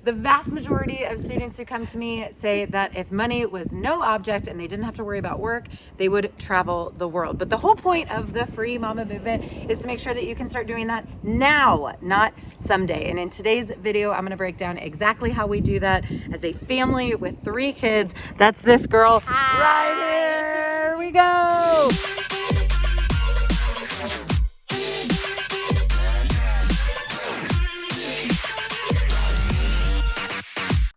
The vast majority of students who come to me say that if money was no object and they didn't have to worry about work, they would travel the world. But the whole point of the Free Mama movement is to make sure that you can start doing that now, not someday. And in today's video, I'm gonna break down exactly how we do that as a family with 3 kids. That's this girl. Hi. Right here we go.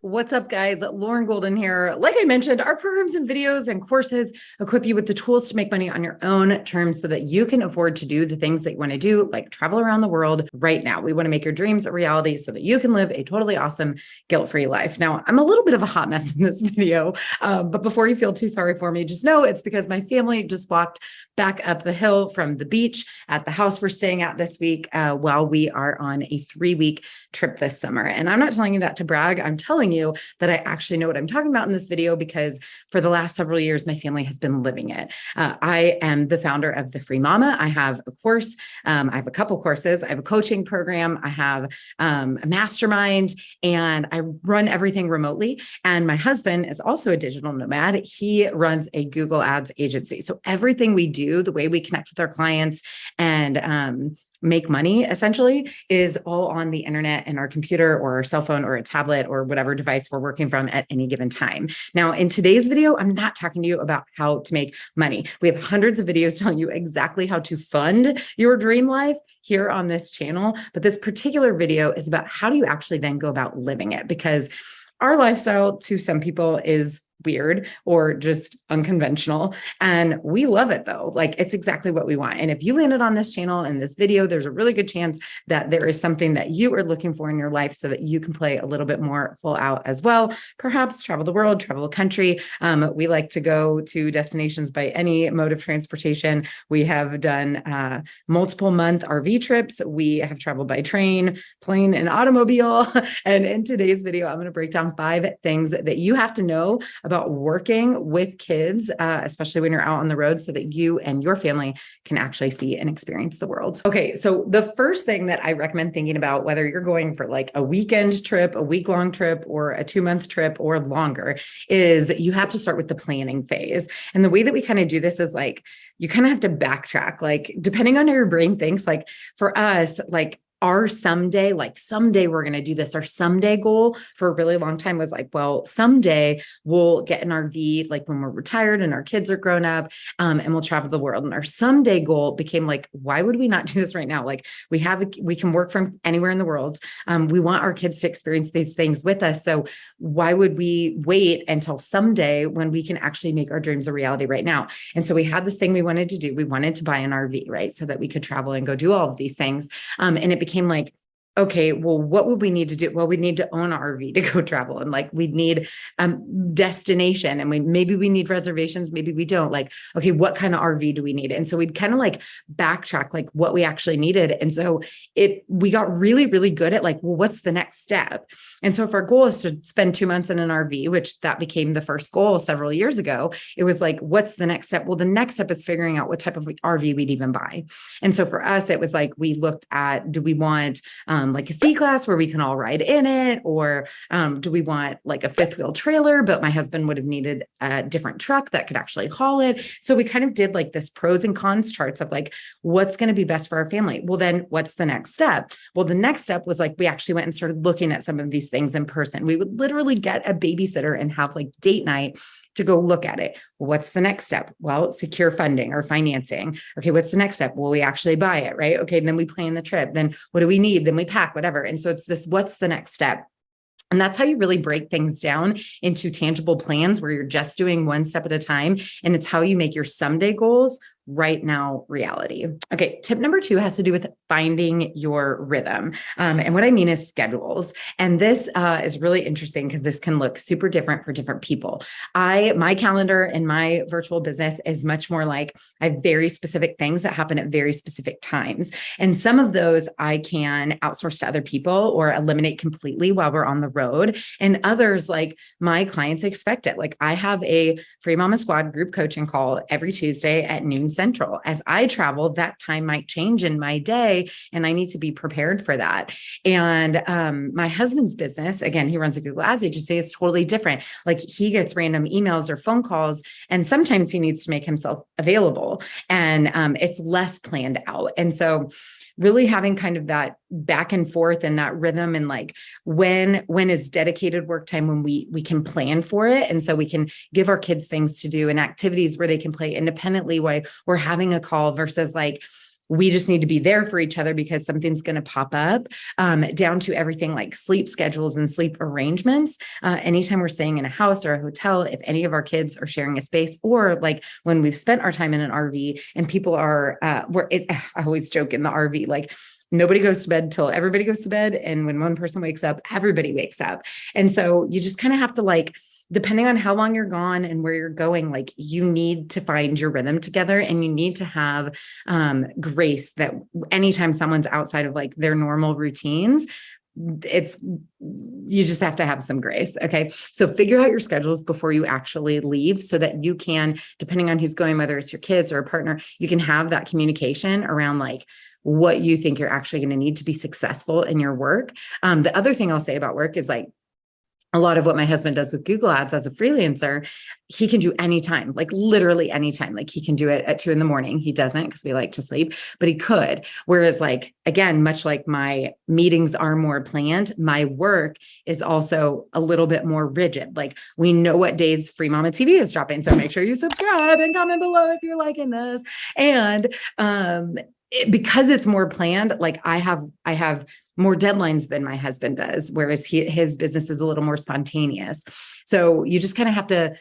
What's up, guys? Lauren Golden here. Like I mentioned, our programs and videos and courses equip you with the tools to make money on your own terms so that you can afford to do the things that you want to do, like travel around the world right now. We want to make your dreams a reality so that you can live a totally awesome, guilt-free life. Now, I'm a little bit of a hot mess in this video, but before you feel too sorry for me, just know it's because my family just walked back up the hill from the beach at the house we're staying at this week while we are on a 3-week trip this summer. And I'm not telling you that to brag. I'm telling you that I actually know what I'm talking about in this video because for the last several years, my family has been living it. I am the founder of The Free Mama. I have a course. I have a couple courses. I have a coaching program. I have a mastermind, and I run everything remotely. And my husband is also a digital nomad. He runs a Google Ads agency. So everything we do, the way we connect with our clients and make money essentially is all on the internet and our computer or our cell phone or a tablet or whatever device we're working from at any given time. Now, in today's video, I'm not talking to you about how to make money. We have hundreds of videos telling you exactly how to fund your dream life here on this channel. But this particular video is about how do you actually then go about living it? Because our lifestyle to some people is weird or just unconventional. And we love it though. Like it's exactly what we want. And if you landed on this channel and this video, there's a really good chance that there is something that you are looking for in your life so that you can play a little bit more full out as well. Perhaps travel the world, travel the country. We like to go to destinations by any mode of transportation. We have done multiple month RV trips. We have traveled by train, plane, and automobile. And in today's video, I'm going to break down 5 things that you have to know about working with kids, especially when you're out on the road so that you and your family can actually see and experience the world. Okay, so the first thing that I recommend thinking about, whether you're going for like a weekend trip, a week-long trip, or a 2-month trip or longer, is you have to start with the planning phase. And the way that we kind of do this is like, you kind of have to backtrack, like depending on how your brain thinks, like for us, like our someday, like someday we're going to do this. Our someday goal for a really long time was like, well, someday we'll get an RV, like when we're retired and our kids are grown up, and we'll travel the world. And our someday goal became like, why would we not do this right now? Like we can work from anywhere in the world. We want our kids to experience these things with us. So why would we wait until someday when we can actually make our dreams a reality right now? And so we had this thing we wanted to do. We wanted to buy an RV, right? So that we could travel and go do all of these things. And it became like, okay, well, what would we need to do? Well, we need to own an RV to go travel. And like, we'd need destination and maybe we need reservations. Maybe we don't. Like, okay, what kind of RV do we need? And so we'd kind of like backtrack like what we actually needed. And so we got really, really good at like, well, what's the next step? And so if our goal is to spend 2 months in an RV, which that became the first goal several years ago, it was like, what's the next step? Well, the next step is figuring out what type of RV we'd even buy. And so for us, it was like, we looked at, do we want, like a C-Class where we can all ride in it? Or do we want like a 5th-wheel trailer, but my husband would have needed a different truck that could actually haul it. So we kind of did like this pros and cons charts of like, what's going to be best for our family? Well, then what's the next step? Well, the next step was like, we actually went and started looking at some of these things in person. We would literally get a babysitter and have like date night to go look at it. What's the next step? Well, secure funding or financing. Okay, what's the next step? Well, we actually buy it, right? Okay, and then we plan the trip. Then what do we need? Then we pack, whatever. And so it's this, what's the next step? And that's how you really break things down into tangible plans where you're just doing one step at a time. And it's how you make your someday goals right now reality. Okay, tip number 2 has to do with finding your rhythm. And what I mean is schedules. And this is really interesting because this can look super different for different people. My calendar in my virtual business is much more like I have very specific things that happen at very specific times. And some of those I can outsource to other people or eliminate completely while we're on the road. And others, like my clients expect it. Like I have a Free Mama Squad group coaching call every Tuesday at noon central. As I travel, that time might change in my day, and I need to be prepared for that. And my husband's business, again, he runs a Google Ads agency, is totally different. Like he gets random emails or phone calls, and sometimes he needs to make himself available, and it's less planned out. And so really having kind of that back and forth and that rhythm, and like when is dedicated work time, when we can plan for it. And so we can give our kids things to do and activities where they can play independently while we're having a call, versus like, we just need to be there for each other because something's going to pop up, down to everything like sleep schedules and sleep arrangements. Anytime we're staying in a house or a hotel, if any of our kids are sharing a space, or like when we've spent our time in an RV and people are, I always joke in the RV, like, nobody goes to bed till everybody goes to bed. And when one person wakes up, everybody wakes up. And so you just kind of have to, like, depending on how long you're gone and where you're going, like, you need to find your rhythm together, and you need to have grace that anytime someone's outside of like their normal routines, you just have to have some grace. Okay. So figure out your schedules before you actually leave, so that you can, depending on who's going, whether it's your kids or a partner, you can have that communication around like what you think you're actually going to need to be successful in your work. The other thing I'll say about work is like, a lot of what my husband does with Google Ads as a freelancer, he can do anytime, like literally anytime. Like he can do it at 2 a.m. He doesn't, because we like to sleep, but he could. Whereas like, again, much like my meetings are more planned, my work is also a little bit more rigid. Like we know what days Free Mama TV is dropping. So make sure you subscribe and comment below if you're liking this. And because it's more planned, like I have more deadlines than my husband does, whereas his business is a little more spontaneous. So you just kind of have to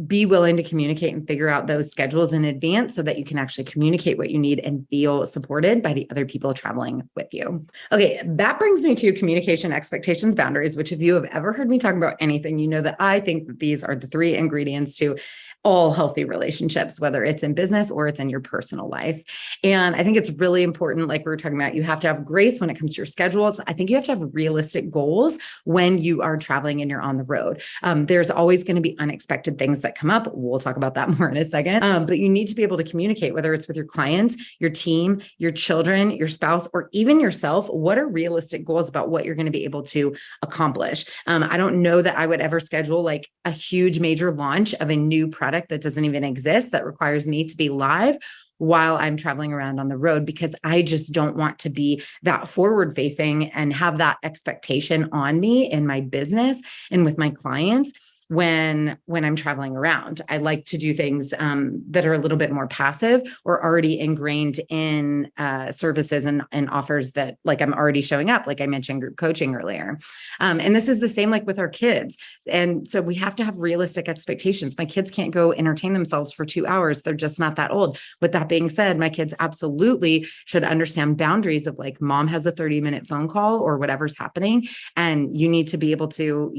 be willing to communicate and figure out those schedules in advance, so that you can actually communicate what you need and feel supported by the other people traveling with you. Okay, that brings me to communication, expectations, boundaries, which if you have ever heard me talk about anything, you know that I think that these are the 3 ingredients to all healthy relationships, whether it's in business or it's in your personal life. And I think it's really important, like we were talking about, you have to have grace when it comes to your schedules. I think you have to have realistic goals when you are traveling and you're on the road. There's always going to be unexpected things that come up. We'll talk about that more in a second. But you need to be able to communicate, whether it's with your clients, your team, your children, your spouse, or even yourself. What are realistic goals about what you're going to be able to accomplish? I don't know that I would ever schedule like a huge major launch of a new product that doesn't even exist, that requires me to be live while I'm traveling around on the road, because I just don't want to be that forward facing and have that expectation on me in my business and with my clients when I'm traveling around. I like to do things that are a little bit more passive or already ingrained in services and offers that, like, I'm already showing up, like I mentioned group coaching earlier. And this is the same like with our kids. And so we have to have realistic expectations. My kids can't go entertain themselves for 2 hours. They're just not that old. With that being said, my kids absolutely should understand boundaries of like, mom has a 30-minute phone call or whatever's happening, and you need to be able to,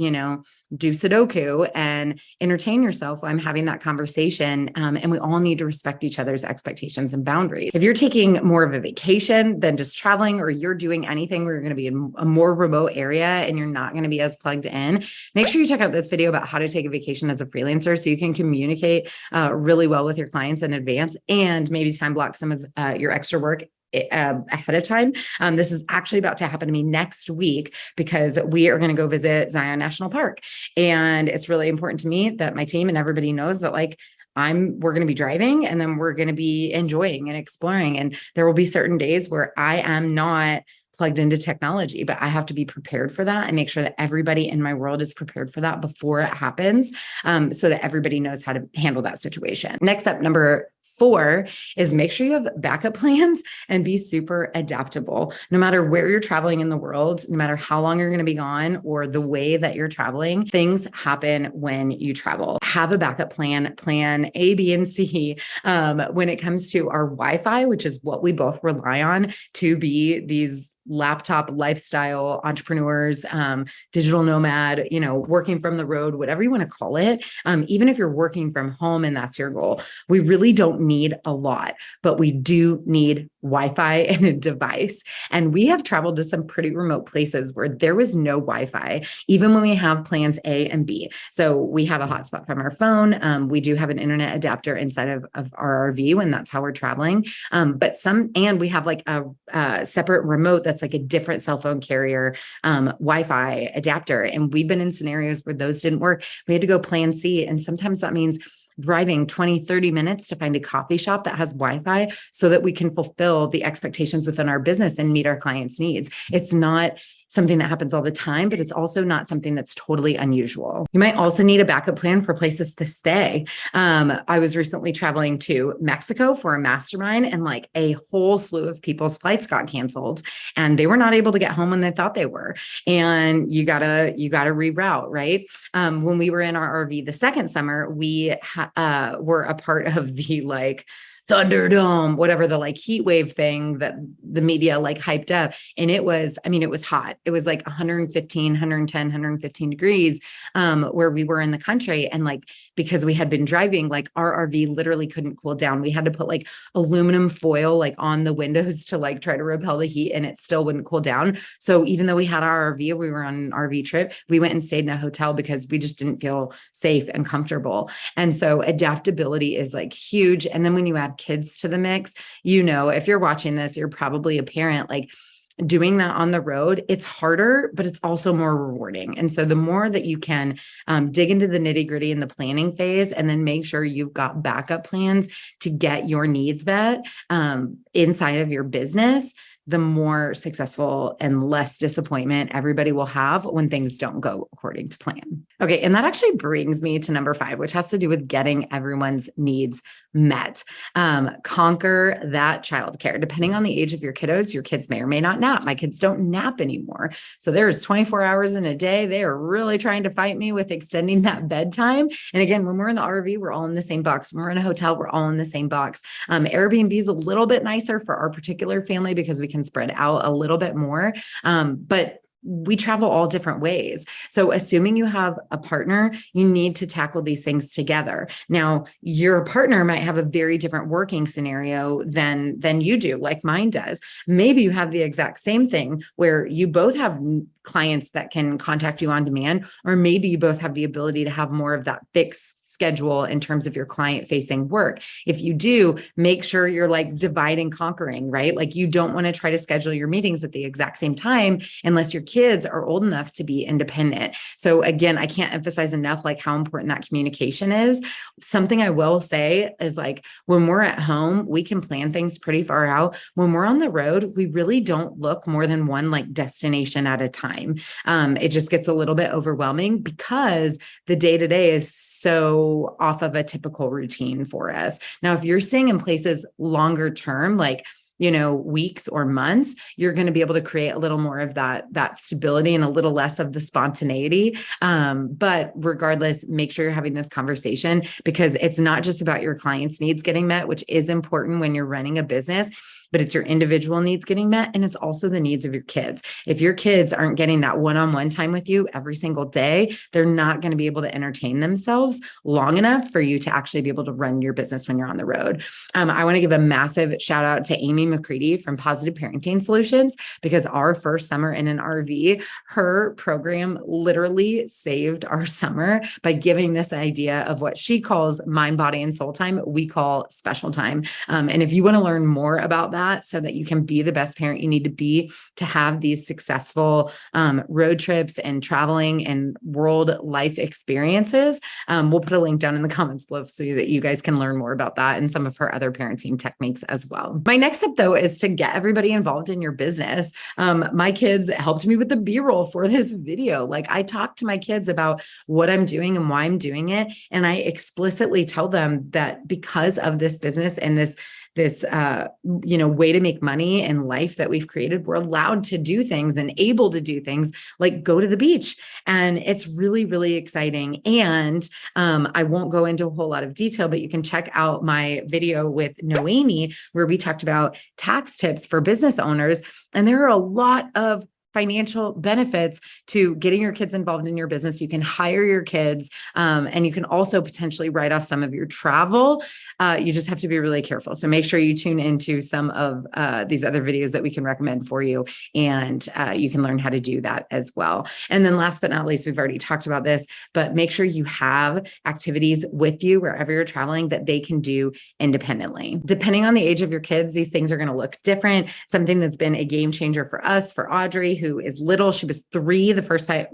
do Sudoku and entertain yourself while I'm having that conversation. And we all need to respect each other's expectations and boundaries. If you're taking more of a vacation than just traveling, or you're doing anything where you're going to be in a more remote area and you're not going to be as plugged in, make sure you check out this video about how to take a vacation as a freelancer, so you can communicate really well with your clients in advance, and maybe time block some of your extra work ahead of time. This is actually about to happen to me next week, because we are going to go visit Zion National Park. And it's really important to me that my team and everybody knows that, like, we're going to be driving, and then we're going to be enjoying and exploring. And there will be certain days where I am not plugged into technology, but I have to be prepared for that and make sure that everybody in my world is prepared for that before it happens, so that everybody knows how to handle that situation. Next up, number 4 is make sure you have backup plans and be super adaptable. No matter where you're traveling in the world, no matter how long you're going to be gone or the way that you're traveling, things happen when you travel. Have a backup plan A, B, and C. When it comes to our Wi-Fi, which is what we both rely on to be these laptop lifestyle entrepreneurs, digital nomad, working from the road, whatever you want to call it. Even if you're working from home and that's your goal, we really don't don't need a lot, but we do need Wi-Fi and a device. And we have traveled to some pretty remote places where there was no Wi-Fi, even when we have plans A and B. So we have a hotspot from our phone. We do have an internet adapter inside of our RV when that's how we're traveling. And we have like a separate remote that's like a different cell phone carrier Wi-Fi adapter. And we've been in scenarios where those didn't work. We had to go plan C. And sometimes that means driving 20, 30 minutes to find a coffee shop that has Wi-Fi so that we can fulfill the expectations within our business and meet our clients' needs. It's not something that happens all the time, but it's also not something that's totally unusual. You might also need a backup plan for places to stay. I was recently traveling to Mexico for a mastermind, and like a whole slew of people's flights got canceled and they were not able to get home when they thought they were. And you gotta reroute, right? When we were in our RV the second summer, we were a part of the like Thunderdome, whatever the like heat wave thing that the media like hyped up. And it was hot. It was like 115, 110, 115 degrees where we were in the country. And like, because we had been driving, like our RV literally couldn't cool down. We had to put like aluminum foil like on the windows to like try to repel the heat, and it still wouldn't cool down. So even though we had our RV, we were on an RV trip, we went and stayed in a hotel because we just didn't feel safe and comfortable. And so adaptability is like huge. And then when you add kids to the mix, if you're watching this, you're probably a parent, like doing that on the road, it's harder, but it's also more rewarding. And so the more that you can dig into the nitty gritty in the planning phase, and then make sure you've got backup plans to get your needs met inside of your business, the more successful and less disappointment everybody will have when things don't go according to plan. Okay. And that actually brings me to number 5, which has to do with getting everyone's needs met. Conquer that childcare. Depending on the age of your kiddos, your kids may or may not nap. My kids don't nap anymore. So there's 24 hours in a day. They are really trying to fight me with extending that bedtime. And again, when we're in the RV, we're all in the same box. When we're in a hotel, we're all in the same box. Airbnb is a little bit nicer for our particular family because we can spread out a little bit more. But we travel all different ways. So assuming you have a partner, you need to tackle these things together. Now, your partner might have a very different working scenario than you do, like mine does. Maybe you have the exact same thing where you both have clients that can contact you on demand, or maybe you both have the ability to have more of that fixed schedule in terms of your client facing work. If you do, make sure you're like divide and conquering, right? Like you don't want to try to schedule your meetings at the exact same time unless your kids are old enough to be independent. So again, I can't emphasize enough like how important that communication is. Something I will say is like when we're at home, we can plan things pretty far out. When we're on the road, we really don't look more than one like destination at a time. It just gets a little bit overwhelming because the day-to-day is so off of a typical routine for us. Now, if you're staying in places longer term, like weeks or months, you're going to be able to create a little more of that stability and a little less of the spontaneity. But regardless, make sure you're having this conversation because it's not just about your clients' needs getting met, which is important when you're running a business, but it's your individual needs getting met. And it's also the needs of your kids. If your kids aren't getting that one-on-one time with you every single day, they're not going to be able to entertain themselves long enough for you to actually be able to run your business when you're on the road. I want to give a massive shout out to Amy McCready from Positive Parenting Solutions, because our first summer in an RV, her program literally saved our summer by giving this idea of what she calls mind, body, and soul time. We call special time. And if you want to learn more about that so that you can be the best parent you need to be to have these successful road trips and traveling and world life experiences, we'll put a link down in the comments below so that you guys can learn more about that and some of her other parenting techniques as well. My next step though is to get everybody involved in your business. My kids helped me with the B-roll for this video. Like I talk to my kids about what I'm doing and why I'm doing it. And I explicitly tell them that because of this business and this way to make money in life that we've created, we're allowed to do things and able to do things like go to the beach. And it's really, really exciting. And I won't go into a whole lot of detail, but you can check out my video with Noemi, where we talked about tax tips for business owners. And there are a lot of financial benefits to getting your kids involved in your business. You can hire your kids, and you can also potentially write off some of your travel. You just have to be really careful. So make sure you tune into some of these other videos that we can recommend for you, and you can learn how to do that as well. And then last but not least, we've already talked about this, but make sure you have activities with you wherever you're traveling that they can do independently. Depending on the age of your kids, these things are going to look different. Something that's been a game changer for us, for Audrey, who is little, she was 3 the first time.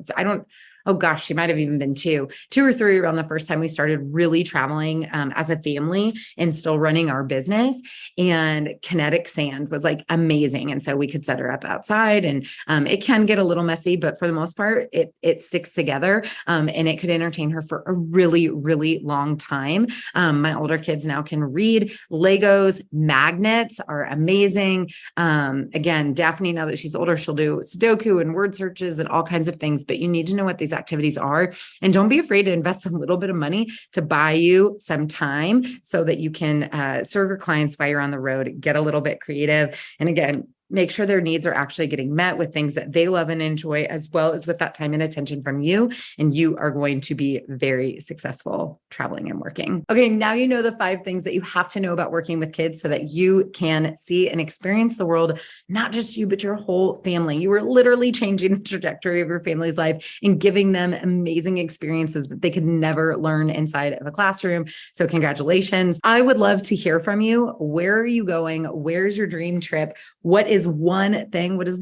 Oh gosh, she might have even been 2 or 3 around the first time we started really traveling as a family and still running our business. And kinetic sand was like amazing. And so we could set her up outside, and it can get a little messy, but for the most part, it sticks together, and it could entertain her for a really, really long time. My older kids now can read. Legos, magnets are amazing. Again, Daphne, now that she's older, she'll do Sudoku and word searches and all kinds of things, but you need to know what these activities are. And don't be afraid to invest a little bit of money to buy you some time so that you can serve your clients while you're on the road, get a little bit creative. And again, make sure their needs are actually getting met with things that they love and enjoy, as well as with that time and attention from you. And you are going to be very successful traveling and working. Okay, now you know the 5 things that you have to know about working with kids so that you can see and experience the world, not just you, but your whole family. You are literally changing the trajectory of your family's life and giving them amazing experiences that they could never learn inside of a classroom. So congratulations. I would love to hear from you. Where are you going? Where's your dream trip? What is the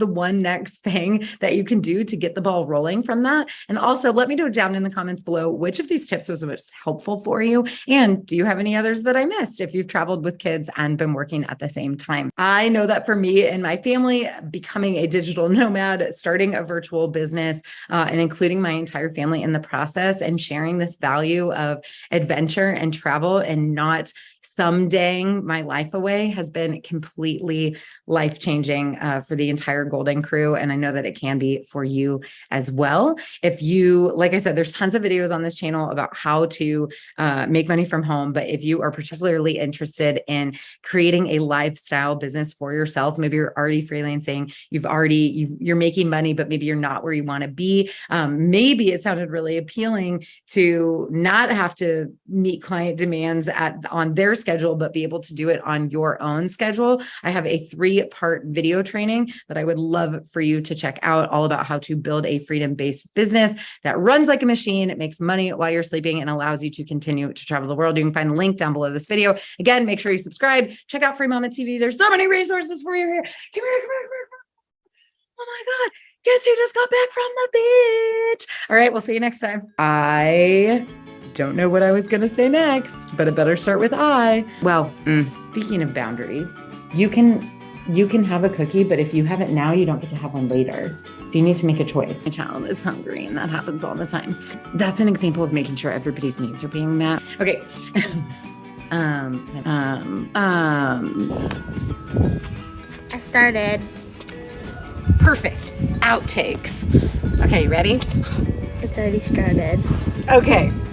one next thing that you can do to get the ball rolling from that? And also let me know down in the comments below, which of these tips was most helpful for you? And do you have any others that I missed if you've traveled with kids and been working at the same time? I know that for me and my family, becoming a digital nomad, starting a virtual business, and including my entire family in the process, and sharing this value of adventure and travel and not somedaying my life away, has been completely life-changing for the entire Golden Crew. And I know that it can be for you as well. If you, like I said, there's tons of videos on this channel about how to make money from home. But if you are particularly interested in creating a lifestyle business for yourself, maybe you're already freelancing, you're making money, but maybe you're not where you want to be. Maybe it sounded really appealing to not have to meet client demands on their schedule, but be able to do it on your own schedule. I have a 3-part video training that I would love for you to check out, all about how to build a freedom-based business that runs like a machine. It makes money while you're sleeping and allows you to continue to travel the world. You can find the link down below this video. Again, make sure you subscribe, check out Free Mama TV. There's so many resources for you here. Come here, come here, come here. Oh my God. Guess who just got back from the beach? All right, we'll see you next time. I don't know what I was going to say next, but it better start with I. Well, speaking of boundaries, you can have a cookie, but if you have it now, you don't get to have one later. So you need to make a choice. My child is hungry, and that happens all the time. That's an example of making sure everybody's needs are being met. Okay. I started. Perfect. Outtakes. Okay, ready? It's already started. Okay.